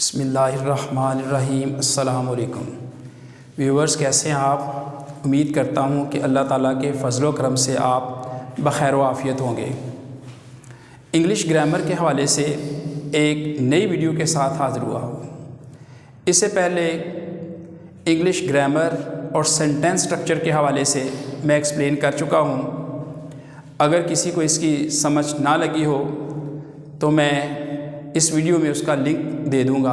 बिस्मिल्लाहिर्रहमानिर्रहीम। अस्सलाम वालेकुम व्यूवर्स, कैसे हैं आप? उम्मीद करता हूँ कि अल्लाह ताला के फ़ज़ल व करम से आप बख़ैर व आफ़ियत होंगे। इंग्लिश ग्रामर के हवाले से एक नई वीडियो के साथ हाज़िर हुआ हूँ। इससे पहले इंग्लिश ग्रामर और सेंटेंस स्ट्रक्चर के हवाले से मैं एक्सप्लेन कर चुका हूँ। अगर किसी को इसकी समझ ना लगी हो तो मैं इस वीडियो में उसका लिंक दे दूँगा,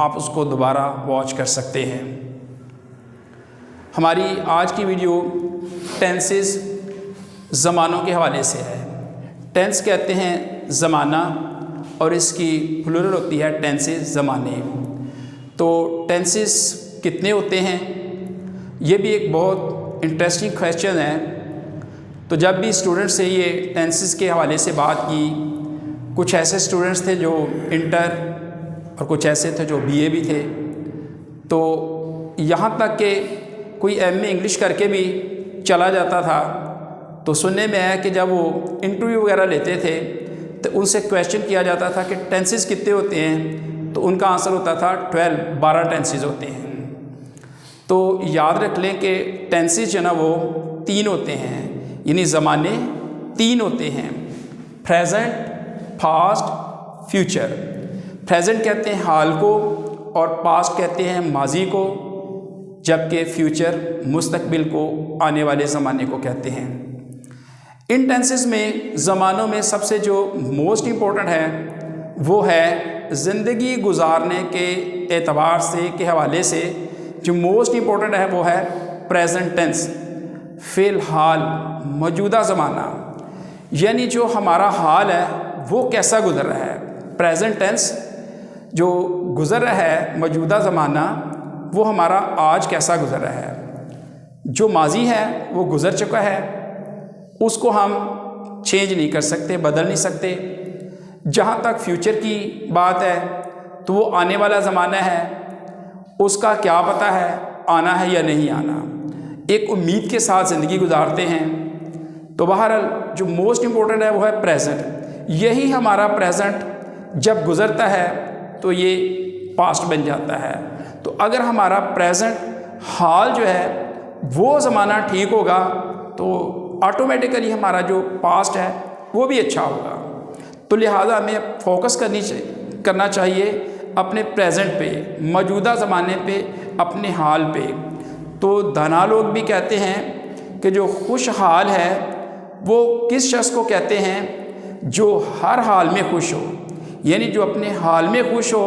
आप उसको दोबारा वॉच कर सकते हैं। हमारी आज की वीडियो टेंसेस ज़मानों के हवाले से है। टेंस कहते हैं ज़माना और इसकी प्लूरल होती है टेंसेस ज़माने। तो टेंसेस कितने होते हैं, ये भी एक बहुत इंटरेस्टिंग क्वेश्चन है। तो जब भी स्टूडेंट से ये टेंसेस के हवाले से बात की, कुछ ऐसे स्टूडेंट्स थे जो इंटर और कुछ ऐसे थे जो बीए भी थे, तो यहाँ तक कि कोई एमए इंग्लिश करके भी चला जाता था। तो सुनने में आया कि जब वो इंटरव्यू वगैरह लेते थे तो उनसे क्वेश्चन किया जाता था कि टेंसेस कितने होते हैं, तो उनका आंसर होता था 12 टेंसेस होते हैं। तो याद रख लें कि टेंसेस जो ना वो 3 होते हैं, यानी ज़माने 3 होते हैं: प्रेजेंट, पास्ट, फ्यूचर। प्रेजेंट कहते हैं हाल को और पास्ट कहते हैं माजी को, जबकि फ्यूचर मुस्तकबिल को, आने वाले ज़माने को कहते हैं। इन टेंसेस में ज़मानों में सबसे जो मोस्ट इम्पोर्टेंट है वो है ज़िंदगी गुजारने के एतबार से के हवाले से जो मोस्ट इम्पोर्टेंट है वो है प्रेजेंट टेंस, फ़िलहाल, मौजूदा ज़माना, यानी जो हमारा हाल है वो कैसा गुज़र रहा है। प्रेजेंट टेंस जो गुज़र रहा है, मौजूदा ज़माना, वो हमारा आज कैसा गुज़र रहा है। जो माजी है वो गुज़र चुका है, उसको हम चेंज नहीं कर सकते, बदल नहीं सकते। जहाँ तक फ्यूचर की बात है तो वो आने वाला ज़माना है, उसका क्या पता है आना है या नहीं आना। एक उम्मीद के साथ ज़िंदगी गुजारते हैं। तो बहरहाल जो मोस्ट इम्पोर्टेंट है वो है प्रेजेंट। यही हमारा प्रेजेंट जब गुज़रता है तो ये पास्ट बन जाता है। तो अगर हमारा प्रेजेंट हाल जो है वो ज़माना ठीक होगा तो ऑटोमेटिकली हमारा जो पास्ट है वो भी अच्छा होगा। तो लिहाजा हमें फोकस करना चाहिए अपने प्रेजेंट पे, मौजूदा ज़माने पे, अपने हाल पे। तो दाना लोग भी कहते हैं कि जो खुशहाल है वो किस शख्स को कहते हैं, जो हर हाल में खुश हो, यानी जो अपने हाल में खुश हो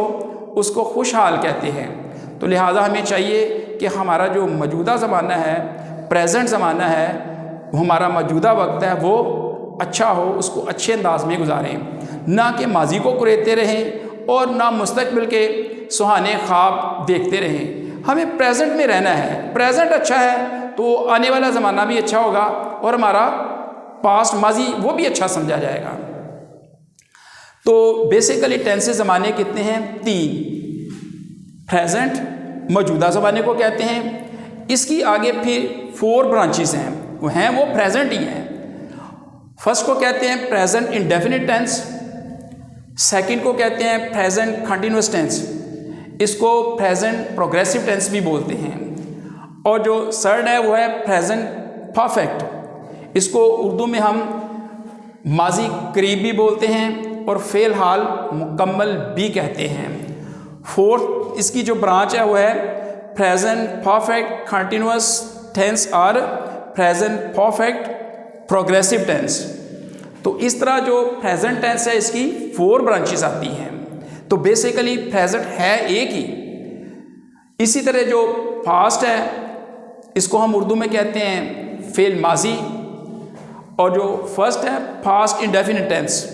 उसको खुशहाल कहते हैं। तो लिहाजा हमें चाहिए कि हमारा जो मौजूदा ज़माना है, प्रेजेंट ज़माना है, वो हमारा मौजूदा वक्त है वो अच्छा हो, उसको अच्छे अंदाज में गुजारें, ना कि माजी को कुरेदते रहें और ना मुस्तकबिल के सुहाने ख्वाब देखते रहें। हमें प्रेजेंट में रहना है। प्रेजेंट अच्छा है तो आने वाला ज़माना भी अच्छा होगा और हमारा पास्ट, माजी, वो भी अच्छा समझा जाएगा। तो बेसिकली टेंसेस ज़माने कितने हैं? 3। प्रेजेंट मौजूदा ज़माने को कहते हैं। इसकी आगे फिर 4 ब्रांचेस हैं, वो प्रेजेंट ही हैं। फर्स्ट को कहते हैं प्रेजेंट इंडेफिनिट टेंस, सेकंड को कहते हैं प्रेजेंट कंटिन्यूअस टेंस, इसको प्रेजेंट प्रोग्रेसिव टेंस भी बोलते हैं, और जो थर्ड है वो है प्रेजेंट परफेक्ट, इसको उर्दू में हम माजी करीब भी बोलते हैं और फ़ेल हाल मुकम्मल भी कहते हैं। फोर्थ इसकी जो ब्रांच है वो है प्रेजेंट परफेक्ट कंटिन्यूअस टेंस और प्रेजेंट परफेक्ट प्रोग्रेसिव टेंस। तो इस तरह जो प्रेजेंट टेंस है इसकी 4 ब्रांचेस आती हैं। तो बेसिकली प्रेजेंट है एक ही। इसी तरह जो पास्ट है इसको हम उर्दू में कहते हैं फ़ेल माजी, और जो फर्स्ट है पास्ट इंडेफिनिट टेंस,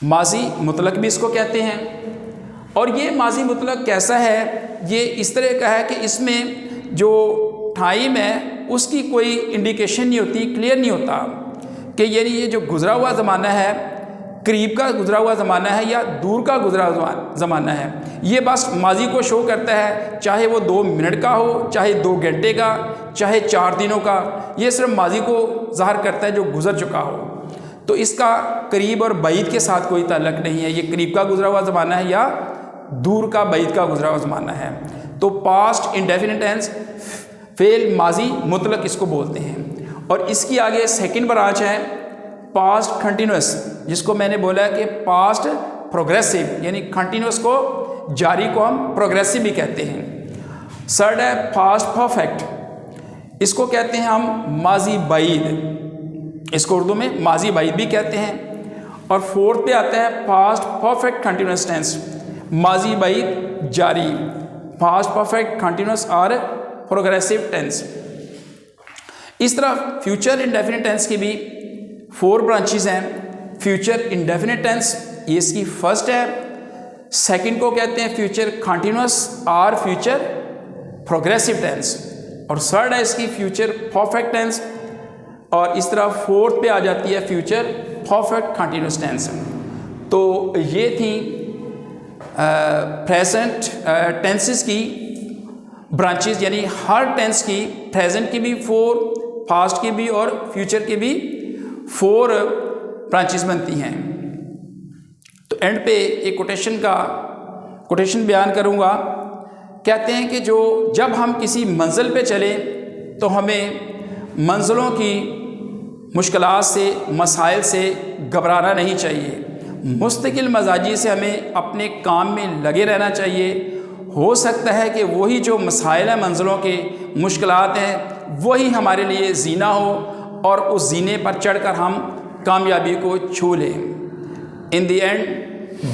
माजी मुतलक भी इसको कहते हैं। और ये माजी मुतलक कैसा है, ये इस तरह का है कि इसमें जो टाइम है उसकी कोई इंडिकेशन नहीं होती, क्लियर नहीं होता कि यानी ये जो गुज़रा हुआ ज़माना है करीब का गुज़रा हुआ ज़माना है या दूर का गुज़रा ज़माना है। ये बस माजी को शो करता है, चाहे वो 2 मिनट का हो, चाहे 2 घंटे का, चाहे 4 दिनों का, ये सिर्फ माजी को ज़ाहिर करता है जो गुज़र चुका हो। तो इसका करीब और बईद के साथ कोई ताल्लुक़ नहीं है, ये करीब का गुज़रा हुआ ज़माना है या दूर का, बैद का, गुजरा हुआ ज़माना है। तो पास्ट इंडेफिनिट टेंस फेल माजी मुतलक इसको बोलते हैं। और इसकी आगे सेकंड ब्रांच है पास्ट कंटिन्यूस, जिसको मैंने बोला कि पास्ट प्रोग्रेसिव, यानी कंटिन्यूस को, जारी को हम प्रोग्रेसिव भी कहते हैं। थर्ड है पास्ट परफेक्ट, इसको कहते हैं हम माजी बैद, इसको उर्दू में माजी बैद भी कहते हैं। और फोर्थ पे आता है पास्ट परफेक्ट कंटिन्यूस टेंस, माजी बैद जारी, पास्ट परफेक्ट कंटिन्यूस और प्रोग्रेसिव टेंस। इस तरह फ्यूचर इंडेफिनिट टेंस की भी 4 ब्रांचेस हैं। फ्यूचर इंडेफिनिट टेंस ये इसकी फर्स्ट है। सेकंड को कहते हैं फ्यूचर कंटिन्यूस और फ्यूचर प्रोग्रेसिव टेंस। और थर्ड है इसकी फ्यूचर परफेक्ट टेंस। और इस तरह फोर्थ पे आ जाती है फ्यूचर परफेक्ट कंटिन्यूस टेंस। तो ये थी प्रेजेंट टेंसेस की ब्रांचेस, यानी हर टेंस की, प्रेजेंट की भी 4, पास्ट की भी और फ्यूचर की भी 4 ब्रांचेस बनती हैं। तो एंड पे एक कोटेशन बयान करूँगा। कहते हैं कि जब हम किसी मंजिल पे चले तो हमें मंजिलों की मुश्किलात से, मसाइल से घबराना नहीं चाहिए। मुस्तकिल मजाजी से हमें अपने काम में लगे रहना चाहिए। हो सकता है कि वही जो मसाइल हैं, मंजिलों के मुश्किलात हैं, वही हमारे लिए जीना हो और उस जीने पर चढ़कर हम कामयाबी को छू लें। In the end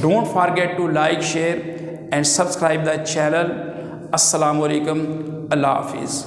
don't forget to like, share and subscribe the channel. अस्सलाम वालेकुम, अल्लाह हाफिज़।